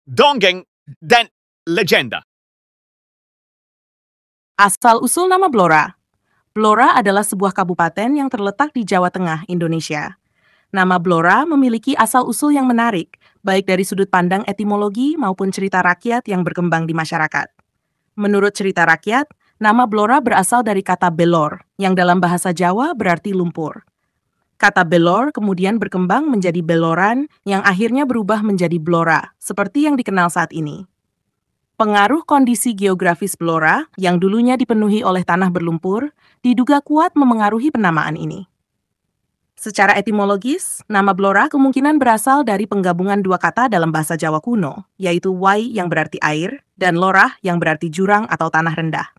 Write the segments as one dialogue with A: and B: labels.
A: dongeng, dan legenda.
B: Asal-usul nama Blora. Blora adalah sebuah kabupaten yang terletak di Jawa Tengah, Indonesia. Nama Blora memiliki asal-usul yang menarik, baik dari sudut pandang etimologi maupun cerita rakyat yang berkembang di masyarakat. Menurut cerita rakyat, nama Blora berasal dari kata belor, yang dalam bahasa Jawa berarti lumpur. Kata belor kemudian berkembang menjadi beloran, yang akhirnya berubah menjadi Blora, seperti yang dikenal saat ini. Pengaruh kondisi geografis Blora yang dulunya dipenuhi oleh tanah berlumpur diduga kuat memengaruhi penamaan ini. Secara etimologis, nama Blora kemungkinan berasal dari penggabungan dua kata dalam bahasa Jawa kuno, yaitu wai yang berarti air dan lorah yang berarti jurang atau tanah rendah.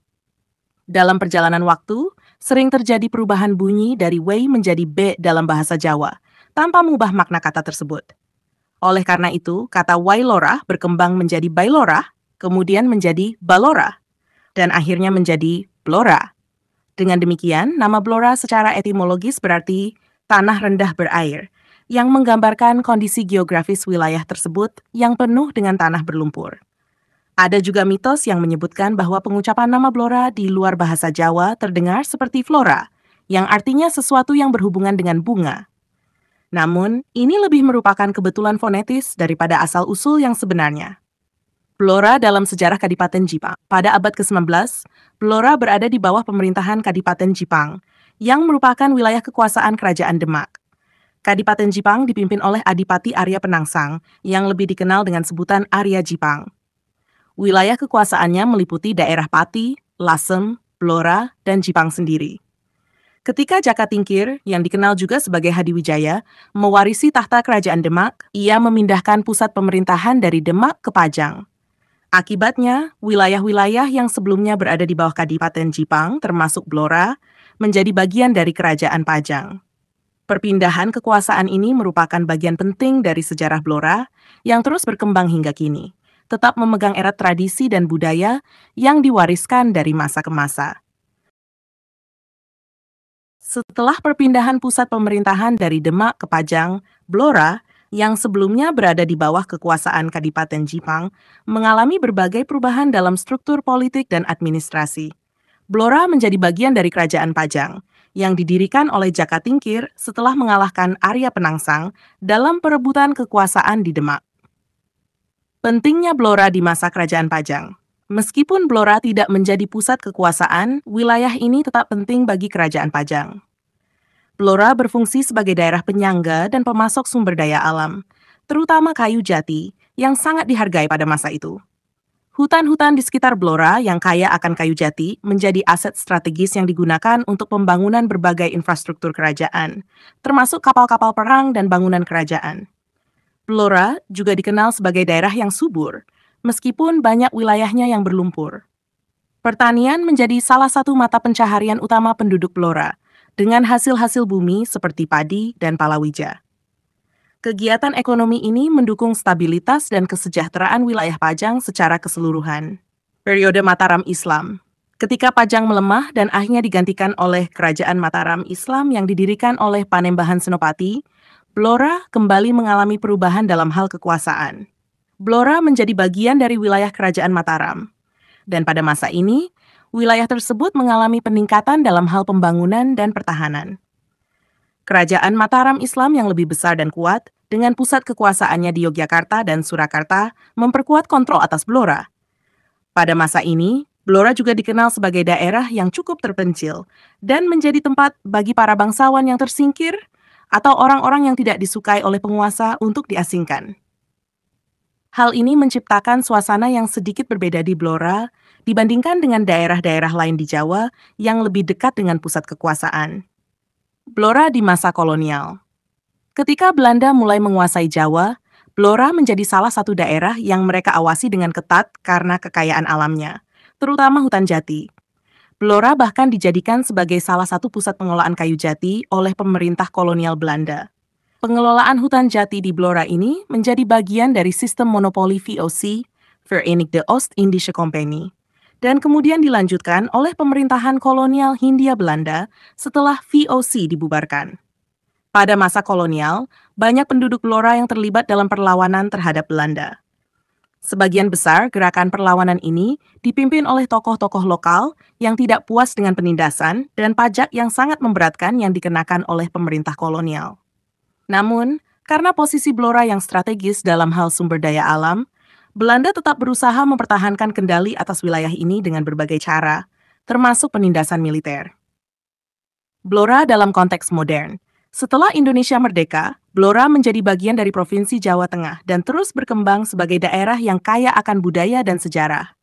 B: Dalam perjalanan waktu, sering terjadi perubahan bunyi dari wei menjadi b dalam bahasa Jawa, tanpa mengubah makna kata tersebut. Oleh karena itu, kata wailora berkembang menjadi bailora, kemudian menjadi balora, dan akhirnya menjadi Blora. Dengan demikian, nama Blora secara etimologis berarti tanah rendah berair, yang menggambarkan kondisi geografis wilayah tersebut yang penuh dengan tanah berlumpur. Ada juga mitos yang menyebutkan bahwa pengucapan nama Blora di luar bahasa Jawa terdengar seperti flora, yang artinya sesuatu yang berhubungan dengan bunga. Namun, ini lebih merupakan kebetulan fonetis daripada asal-usul yang sebenarnya. Blora dalam sejarah Kadipaten Jipang. Pada abad ke-19, Blora berada di bawah pemerintahan Kadipaten Jipang, yang merupakan wilayah kekuasaan Kerajaan Demak. Kadipaten Jipang dipimpin oleh Adipati Arya Penangsang, yang lebih dikenal dengan sebutan Arya Jipang. Wilayah kekuasaannya meliputi daerah Pati, Lasem, Blora, dan Jipang sendiri. Ketika Jaka Tingkir, yang dikenal juga sebagai Hadiwijaya, mewarisi tahta Kerajaan Demak, ia memindahkan pusat pemerintahan dari Demak ke Pajang. Akibatnya, wilayah-wilayah yang sebelumnya berada di bawah Kadipaten Jipang, termasuk Blora, menjadi bagian dari Kerajaan Pajang. Perpindahan kekuasaan ini merupakan bagian penting dari sejarah Blora yang terus berkembang hingga kini, tetap memegang erat tradisi dan budaya yang diwariskan dari masa ke masa. Setelah perpindahan pusat pemerintahan dari Demak ke Pajang, Blora, yang sebelumnya berada di bawah kekuasaan Kadipaten Jipang, mengalami berbagai perubahan dalam struktur politik dan administrasi. Blora menjadi bagian dari Kerajaan Pajang, yang didirikan oleh Jaka Tingkir setelah mengalahkan Arya Penangsang dalam perebutan kekuasaan di Demak. Pentingnya Blora di masa Kerajaan Pajang. Meskipun Blora tidak menjadi pusat kekuasaan, wilayah ini tetap penting bagi Kerajaan Pajang. Blora berfungsi sebagai daerah penyangga dan pemasok sumber daya alam, terutama kayu jati, yang sangat dihargai pada masa itu. Hutan-hutan di sekitar Blora yang kaya akan kayu jati menjadi aset strategis yang digunakan untuk pembangunan berbagai infrastruktur kerajaan, termasuk kapal-kapal perang dan bangunan kerajaan. Blora juga dikenal sebagai daerah yang subur, meskipun banyak wilayahnya yang berlumpur. Pertanian menjadi salah satu mata pencaharian utama penduduk Blora, dengan hasil-hasil bumi seperti padi dan palawija. Kegiatan ekonomi ini mendukung stabilitas dan kesejahteraan wilayah Pajang secara keseluruhan. Periode Mataram Islam. Ketika Pajang melemah dan akhirnya digantikan oleh Kerajaan Mataram Islam yang didirikan oleh Panembahan Senopati, Blora kembali mengalami perubahan dalam hal kekuasaan. Blora menjadi bagian dari wilayah Kerajaan Mataram. Dan pada masa ini, wilayah tersebut mengalami peningkatan dalam hal pembangunan dan pertahanan. Kerajaan Mataram Islam yang lebih besar dan kuat, dengan pusat kekuasaannya di Yogyakarta dan Surakarta, memperkuat kontrol atas Blora. Pada masa ini, Blora juga dikenal sebagai daerah yang cukup terpencil dan menjadi tempat bagi para bangsawan yang tersingkir atau orang-orang yang tidak disukai oleh penguasa untuk diasingkan. Hal ini menciptakan suasana yang sedikit berbeda di Blora dibandingkan dengan daerah-daerah lain di Jawa yang lebih dekat dengan pusat kekuasaan. Blora di masa kolonial. Ketika Belanda mulai menguasai Jawa, Blora menjadi salah satu daerah yang mereka awasi dengan ketat karena kekayaan alamnya, terutama hutan jati. Blora bahkan dijadikan sebagai salah satu pusat pengelolaan kayu jati oleh pemerintah kolonial Belanda. Pengelolaan hutan jati di Blora ini menjadi bagian dari sistem monopoli VOC, Verenigde Oost-Indische Compagnie, dan kemudian dilanjutkan oleh pemerintahan kolonial Hindia Belanda setelah VOC dibubarkan. Pada masa kolonial, banyak penduduk Blora yang terlibat dalam perlawanan terhadap Belanda. Sebagian besar gerakan perlawanan ini dipimpin oleh tokoh-tokoh lokal yang tidak puas dengan penindasan dan pajak yang sangat memberatkan yang dikenakan oleh pemerintah kolonial. Namun, karena posisi Blora yang strategis dalam hal sumber daya alam, Belanda tetap berusaha mempertahankan kendali atas wilayah ini dengan berbagai cara, termasuk penindasan militer. Blora dalam konteks modern. Setelah Indonesia merdeka, Blora menjadi bagian dari Provinsi Jawa Tengah dan terus berkembang sebagai daerah yang kaya akan budaya dan sejarah.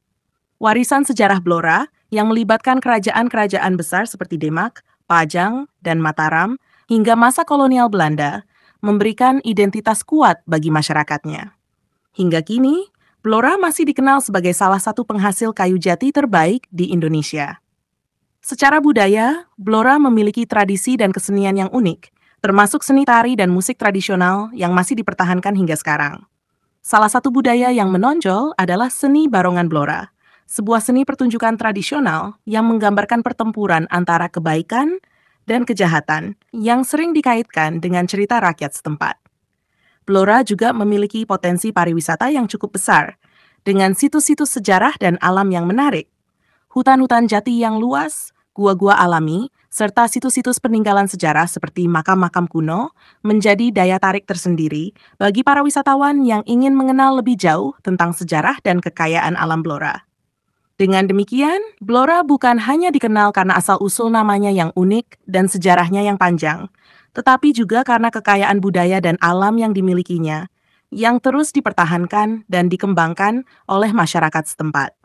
B: Warisan sejarah Blora yang melibatkan kerajaan-kerajaan besar seperti Demak, Pajang, dan Mataram hingga masa kolonial Belanda memberikan identitas kuat bagi masyarakatnya. Hingga kini, Blora masih dikenal sebagai salah satu penghasil kayu jati terbaik di Indonesia. Secara budaya, Blora memiliki tradisi dan kesenian yang unik, termasuk seni tari dan musik tradisional yang masih dipertahankan hingga sekarang. Salah satu budaya yang menonjol adalah seni barongan Blora, sebuah seni pertunjukan tradisional yang menggambarkan pertempuran antara kebaikan dan kejahatan yang sering dikaitkan dengan cerita rakyat setempat. Blora juga memiliki potensi pariwisata yang cukup besar, dengan situs-situs sejarah dan alam yang menarik, hutan-hutan jati yang luas, gua-gua alami, serta situs-situs peninggalan sejarah seperti makam-makam kuno menjadi daya tarik tersendiri bagi para wisatawan yang ingin mengenal lebih jauh tentang sejarah dan kekayaan alam Blora. Dengan demikian, Blora bukan hanya dikenal karena asal-usul namanya yang unik dan sejarahnya yang panjang, tetapi juga karena kekayaan budaya dan alam yang dimilikinya, yang terus dipertahankan dan dikembangkan oleh masyarakat setempat.